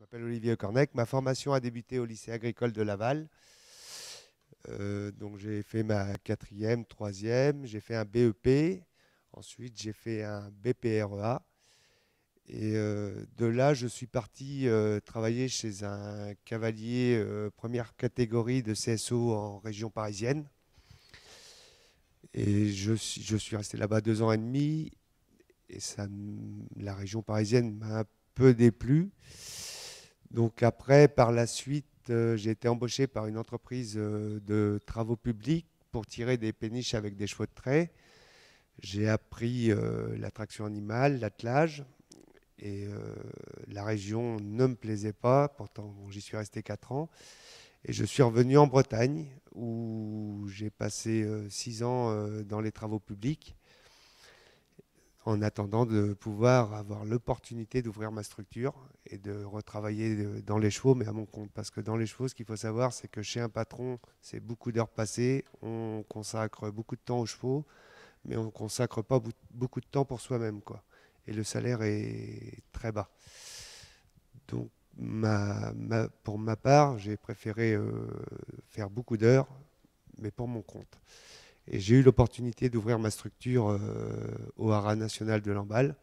m'appelle Olivier Cornec. Ma formation a débuté au lycée agricole de Laval. Donc j'ai fait ma quatrième, troisième, j'ai fait un BEP. Ensuite, j'ai fait un BPREA. Et de là, je suis parti travailler chez un cavalier première catégorie de CSO en région parisienne. Et je suis resté là-bas 2 ans et demi. Et la région parisienne m'a un peu déplu. Donc après, par la suite, j'ai été embauché par une entreprise de travaux publics pour tirer des péniches avec des chevaux de trait. J'ai appris la traction animale, l'attelage, et la région ne me plaisait pas. Pourtant, bon, j'y suis resté 4 ans. Et je suis revenu en Bretagne, où j'ai passé 6 ans dans les travaux publics en attendant de pouvoir avoir l'opportunité d'ouvrir ma structure et de retravailler dans les chevaux, mais à mon compte. Parce que dans les chevaux, ce qu'il faut savoir, c'est que chez un patron, c'est beaucoup d'heures passées, on consacre beaucoup de temps aux chevaux, mais on ne consacre pas beaucoup de temps pour soi-même, quoi. Et le salaire est très bas. Donc, pour ma part, j'ai préféré faire beaucoup d'heures, mais pour mon compte. Et j'ai eu l'opportunité d'ouvrir ma structure au Haras national de Lamballe.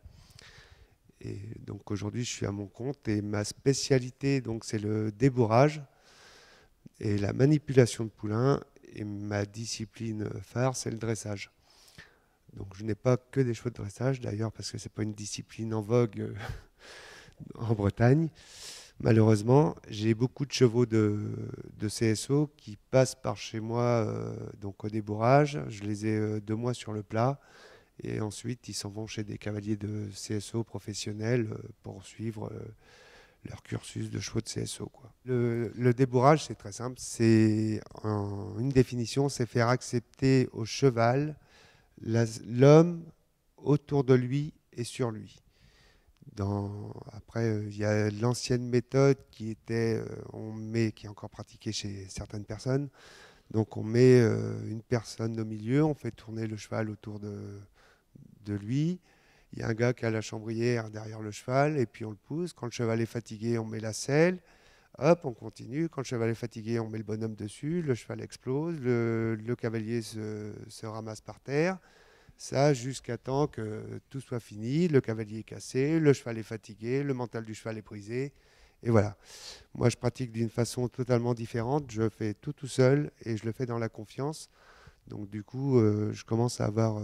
Et donc aujourd'hui, je suis à mon compte et ma spécialité, donc, c'est le débourrage et la manipulation de poulains. Et ma discipline phare, c'est le dressage. Donc je n'ai pas que des chevaux de dressage, d'ailleurs, parce que c'est pas une discipline en vogue en Bretagne. Malheureusement, j'ai beaucoup de chevaux de CSO qui passent par chez moi donc au débourrage. Je les ai 2 mois sur le plat. Et ensuite, ils s'en vont chez des cavaliers de CSO professionnels pour suivre leur cursus de chevaux de CSO, quoi. Le débourrage, c'est très simple. C'est une définition, c'est faire accepter au cheval l'homme autour de lui et sur lui. Après, il y a l'ancienne méthode qui était, qui est encore pratiquée chez certaines personnes. Donc, on met une personne au milieu, on fait tourner le cheval autour de lui. Il y a un gars qui a la chambrière derrière le cheval et puis on le pousse. Quand le cheval est fatigué, on met la selle. Hop, on continue. Quand le cheval est fatigué, on met le bonhomme dessus. Le cheval explose. Le cavalier se ramasse par terre. Ça jusqu'à temps que tout soit fini. Le cavalier est cassé, le cheval est fatigué, le mental du cheval est brisé. Et voilà. Moi, je pratique d'une façon totalement différente. Je fais tout seul et je le fais dans la confiance. Donc du coup, je commence à avoir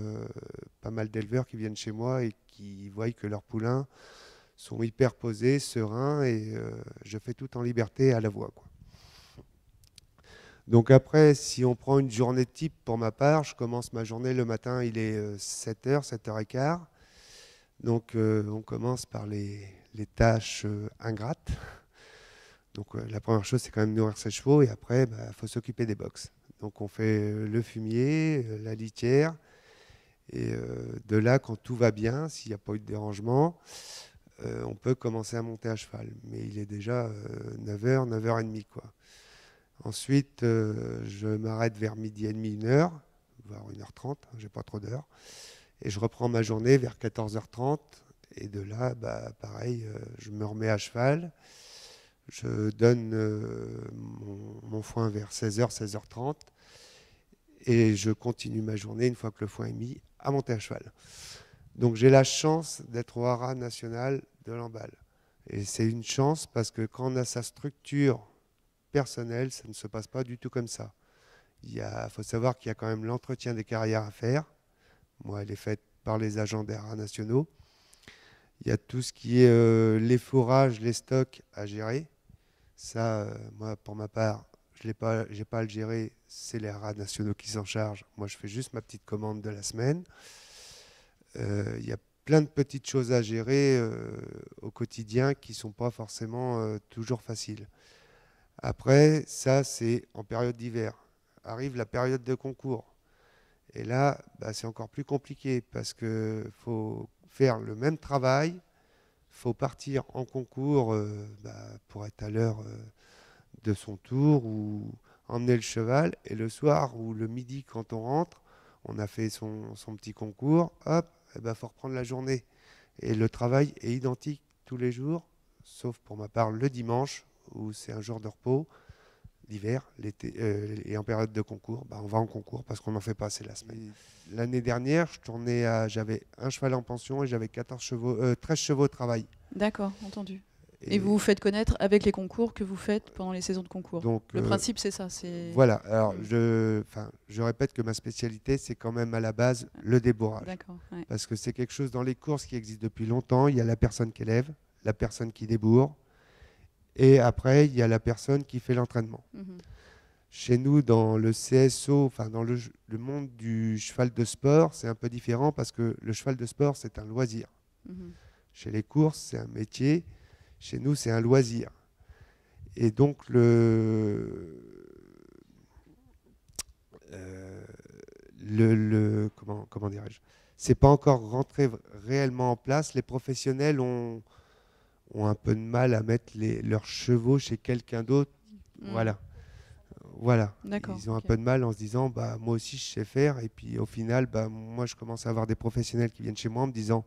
pas mal d'éleveurs qui viennent chez moi et qui voient que leurs poulains sont hyper posés, sereins, et je fais tout en liberté à la voix, quoi. Donc après, si on prend une journée type pour ma part, je commence ma journée le matin, il est 7h, 7h15. Donc on commence par les tâches ingrates. Donc la première chose, c'est quand même nourrir ses chevaux et après, il faut s'occuper des box. Donc on fait le fumier, la litière. Et de là, quand tout va bien, s'il n'y a pas eu de dérangement, on peut commencer à monter à cheval. Mais il est déjà 9h, 9h30, quoi. Ensuite, je m'arrête vers midi et demi, 1h, voire 1h30, j'ai pas trop d'heures. Et je reprends ma journée vers 14h30. Et de là, pareil, je me remets à cheval. Je donne mon foin vers 16h, 16h30. Et je continue ma journée, une fois que le foin est mis, à monter à cheval. Donc j'ai la chance d'être au Haras national de Lamballe. Et c'est une chance parce que quand on a sa structure personnelle, ça ne se passe pas du tout comme ça. Faut savoir qu'il y a quand même l'entretien des carrières à faire. Moi, elle est faite par les agents des Haras nationaux. Il y a tout ce qui est les fourrages, les stocks à gérer. Ça, moi, pour ma part, je n'ai pas à le gérer. C'est les Haras nationaux qui s'en chargent. Moi, je fais juste ma petite commande de la semaine. Il y a plein de petites choses à gérer au quotidien qui ne sont pas forcément toujours faciles. Après, ça, c'est en période d'hiver. Arrive la période de concours. Et là, c'est encore plus compliqué parce qu'il faut faire le même travail, il faut partir en concours pour être à l'heure de son tour ou emmener le cheval. Et le soir ou le midi, quand on rentre, on a fait son petit concours, hop, faut reprendre la journée. Et le travail est identique tous les jours, sauf pour ma part le dimanche, où c'est un jour de repos. L'hiver, l'été et en période de concours, on va en concours parce qu'on n'en fait pas assez la semaine. L'année dernière, j'avais un cheval en pension et j'avais 13 chevaux au travail. D'accord, entendu. Et vous vous faites connaître avec les concours que vous faites pendant les saisons de concours. Donc, le principe, c'est ça. Voilà. Alors, je répète que ma spécialité, c'est quand même à la base le débourrage. D'accord. Ouais. Parce que c'est quelque chose dans les courses qui existe depuis longtemps. Il y a la personne qui élève, la personne qui débourre, et après, il y a la personne qui fait l'entraînement. Chez nous, dans le CSO, dans le monde du cheval de sport, c'est un peu différent parce que le cheval de sport, c'est un loisir. Chez les courses, c'est un métier. Chez nous, c'est un loisir. Et donc, comment dirais-je, c'est pas encore rentré réellement en place. Les professionnels ont un peu de mal à mettre leurs chevaux chez quelqu'un d'autre. Voilà. Ils ont un peu de mal en se disant moi aussi je sais faire, et puis au final moi je commence à avoir des professionnels qui viennent chez moi en me disant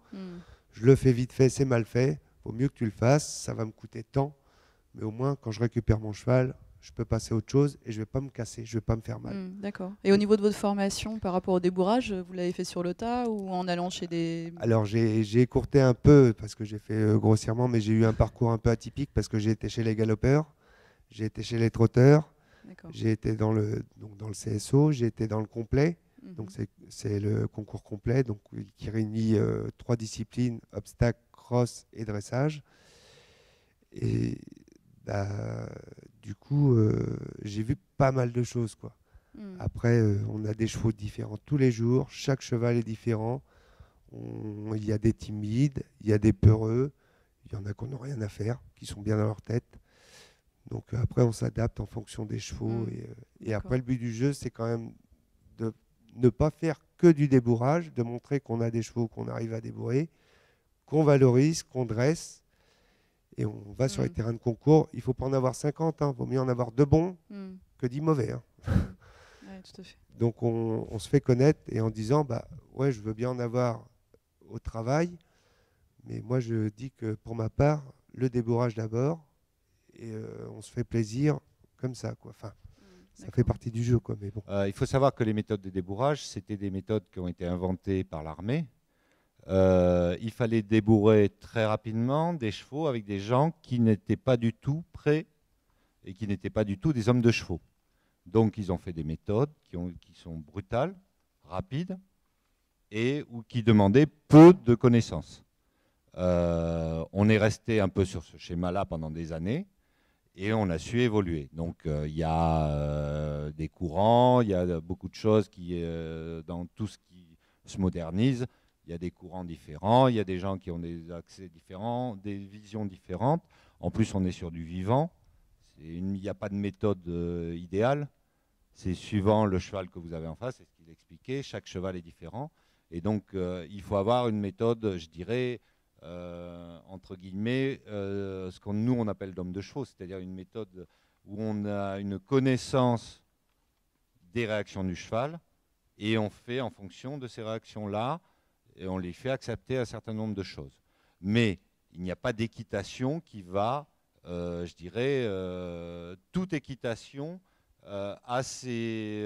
je le fais vite fait, c'est mal fait, vaut mieux que tu le fasses, ça va me coûter tant, mais au moins quand je récupère mon cheval je peux passer à autre chose et je vais pas me casser, je vais pas me faire mal. D'accord. Et au niveau de votre formation par rapport au débourrage, vous l'avez fait sur le tas ou en allant chez des... Alors j'ai écourté un peu parce que j'ai fait grossièrement, mais j'ai eu un parcours un peu atypique parce que j'ai été chez les galopeurs, j'ai été chez les trotteurs. J'ai été dans le CSO, j'ai été dans le complet, donc c'est le concours complet donc, qui réunit 3 disciplines, obstacles, cross et dressage. Et du coup, j'ai vu pas mal de choses, quoi. Après, on a des chevaux différents tous les jours, chaque cheval est différent. Il y a des timides, il y a des peureux, il y en a qui n'ont rien à faire, qui sont bien dans leur tête. Donc après, on s'adapte en fonction des chevaux. Et après, le but du jeu, c'est quand même de ne pas faire que du débourrage, de montrer qu'on a des chevaux qu'on arrive à débourrer, qu'on valorise, qu'on dresse. Et on va sur les terrains de concours. Il ne faut pas en avoir 50. Il vaut mieux en avoir 2 bons que 10 mauvais. Ouais, tout à fait. Donc on se fait connaître et en disant, ouais, je veux bien en avoir au travail. Mais moi, je dis que pour ma part, le débourrage d'abord. Et on se fait plaisir comme ça, quoi. Enfin, ça fait partie du jeu, quoi. Mais bon. Il faut savoir que les méthodes de débourrage, c'était des méthodes qui ont été inventées par l'armée. Il fallait débourrer très rapidement des chevaux avec des gens qui n'étaient pas du tout prêts et qui n'étaient pas du tout des hommes de chevaux. Donc ils ont fait des méthodes qui sont brutales, rapides et ou qui demandaient peu de connaissances. On est resté un peu sur ce schéma-là pendant des années. Et on a su évoluer. Donc il y a des courants, il y a beaucoup de choses dans tout ce qui se modernise, il y a des courants différents, il y a des gens qui ont des accès différents, des visions différentes. En plus, on est sur du vivant. Il n'y a pas de méthode idéale. C'est suivant le cheval que vous avez en face, c'est ce qu'il expliquait. Chaque cheval est différent. Et donc il faut avoir une méthode, je dirais, entre guillemets, ce qu'on nous on appelle d'homme de chevaux, c'est-à-dire une méthode où on a une connaissance des réactions du cheval et on fait en fonction de ces réactions-là et on les fait accepter un certain nombre de choses. Mais il n'y a pas d'équitation qui va, je dirais, toute équitation a ses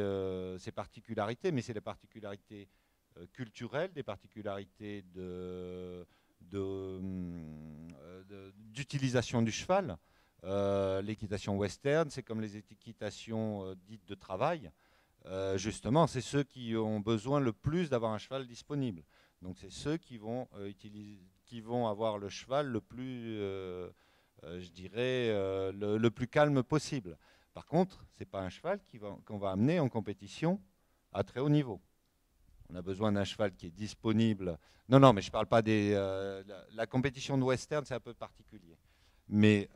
particularités, mais c'est les particularités culturelles, des particularités d'utilisation du cheval. L'équitation western, c'est comme les équitations dites de travail. Justement, c'est ceux qui ont besoin le plus d'avoir un cheval disponible. Donc c'est ceux qui vont avoir le cheval le plus, je dirais, le plus calme possible. Par contre, ce n'est pas un cheval qu'on va amener en compétition à très haut niveau. On a besoin d'un cheval qui est disponible. Non, mais je ne parle pas des... la compétition de western, c'est un peu particulier. Mais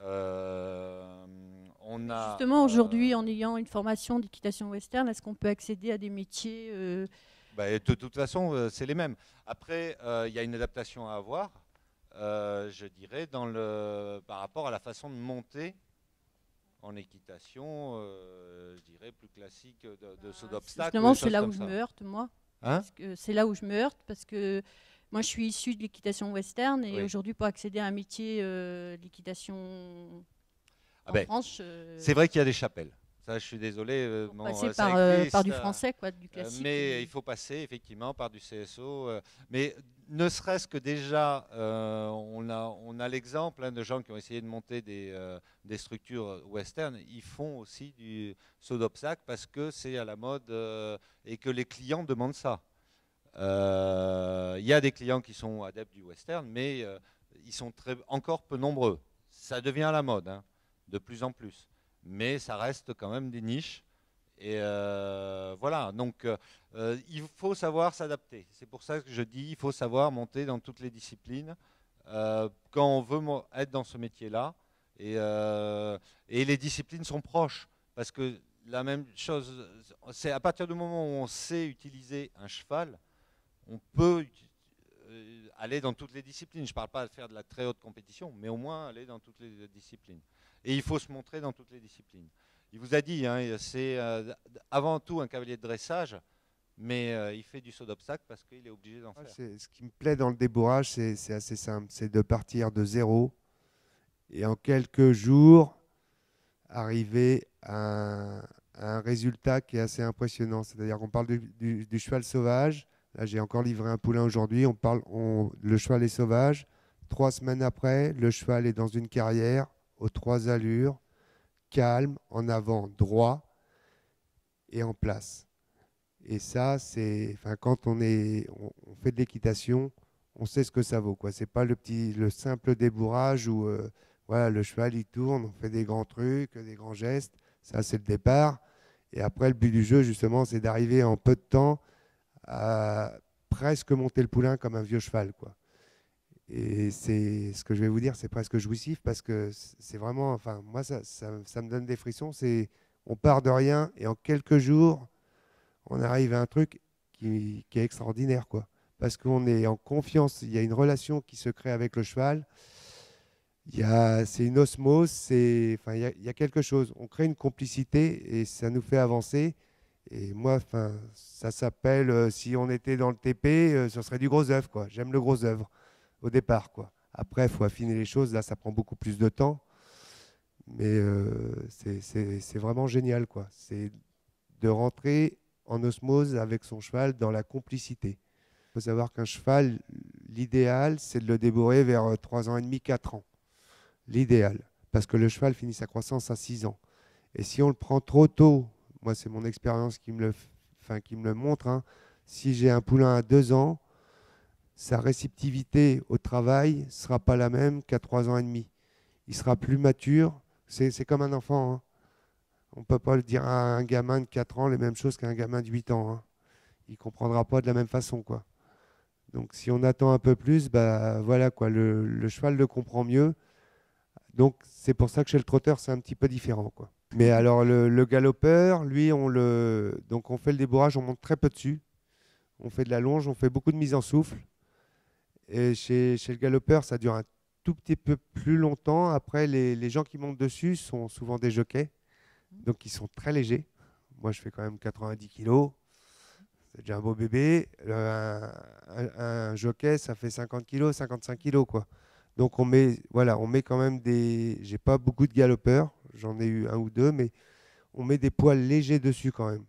on a... Justement, aujourd'hui, en ayant une formation d'équitation western, est-ce qu'on peut accéder à des métiers de toute façon, c'est les mêmes. Après, il y a une adaptation à avoir, je dirais, par rapport à la façon de monter en équitation, je dirais, plus classique de saut d'obstacle. Justement, c'est là où je me heurte, moi. Hein? C'est là où je me heurte parce que Moi, je suis issue de l'équitation western et Oui. aujourd'hui, pour accéder à un métier l'équitation en ben, France, c'est vrai qu'il y a des chapelles. Ça, je suis désolé. faut passer ça par du existe, français, quoi, du classique. mais il faut passer effectivement par du CSO. Mais ne serait-ce que déjà, on a l'exemple de gens qui ont essayé de monter des structures western. Ils font aussi du saut d'obstacle parce que c'est à la mode et que les clients demandent ça. Il y a des clients qui sont adeptes du western, mais ils sont encore peu nombreux. Ça devient à la mode, hein, de plus en plus. Mais ça reste quand même des niches. Et voilà, donc il faut savoir s'adapter. C'est pour ça que je dis il faut savoir monter dans toutes les disciplines quand on veut être dans ce métier-là. Et les disciplines sont proches. Parce que la même chose, c'est à partir du moment où on sait utiliser un cheval, on peut aller dans toutes les disciplines. Je ne parle pas de faire de la très haute compétition, mais au moins aller dans toutes les disciplines. Et il faut se montrer dans toutes les disciplines. Il vous a dit, hein, c'est avant tout un cavalier de dressage, mais il fait du saut d'obstacle parce qu'il est obligé d'en faire. Ce qui me plaît dans le débourrage, c'est assez simple. C'est de partir de zéro et en quelques jours, arriver à un résultat qui est assez impressionnant. C'est-à-dire qu'on parle du cheval sauvage. Là, j'ai encore livré un poulain aujourd'hui. Le cheval est sauvage. 3 semaines après, le cheval est dans une carrière aux 3 allures, calme, en avant, droit et en place. Et ça, quand on fait de l'équitation, on sait ce que ça vaut, quoi. C'est pas le simple débourrage où voilà, le cheval il tourne, on fait des grands trucs, des grands gestes. Ça, c'est le départ. Et après, le but du jeu, justement, c'est d'arriver en peu de temps à presque monter le poulain comme un vieux cheval, quoi. Et c'est ce que je vais vous dire, c'est presque jouissif parce que c'est vraiment, enfin, moi, ça me donne des frissons. On part de rien et en quelques jours, on arrive à un truc qui est extraordinaire, quoi. Parce qu'on est en confiance, il y a une relation qui se crée avec le cheval. C'est une osmose, il y a quelque chose. On crée une complicité et ça nous fait avancer. Et moi, ça s'appelle, si on était dans le TP, ce serait du gros œuvre, quoi. J'aime le gros œuvre au départ, quoi. Après, il faut affiner les choses. Là, ça prend beaucoup plus de temps. Mais c'est vraiment génial, quoi. C'est de rentrer en osmose avec son cheval dans la complicité. Il faut savoir qu'un cheval, l'idéal, c'est de le débourrer vers 3 ans et demi, 4 ans. L'idéal. Parce que le cheval finit sa croissance à 6 ans. Et si on le prend trop tôt, moi, c'est mon expérience qui me le montre, hein, si j'ai un poulain à 2 ans, sa réceptivité au travail ne sera pas la même qu'à 3 ans et demi. Il sera plus mature. C'est comme un enfant, hein. On ne peut pas le dire à un gamin de 4 ans les mêmes choses qu'à un gamin de 8 ans, hein. Il ne comprendra pas de la même façon, quoi. Donc si on attend un peu plus, bah, voilà, quoi, le cheval le comprend mieux. Donc c'est pour ça que chez le trotteur, c'est un petit peu différent, quoi. Mais alors le galopeur, lui, donc on fait le débourrage, on monte très peu dessus. On fait de la longe, on fait beaucoup de mise en souffle. Et chez le galopeur, ça dure un tout petit peu plus longtemps. Après, les gens qui montent dessus sont souvent des jockeys. Donc ils sont très légers. Moi, je fais quand même 90 kilos. C'est déjà un beau bébé. Un jockey, ça fait 50 kilos, 55 kilos, quoi. Donc on met quand même j'ai pas beaucoup de galopeurs. J'en ai eu un ou deux, mais on met des poils légers dessus quand même.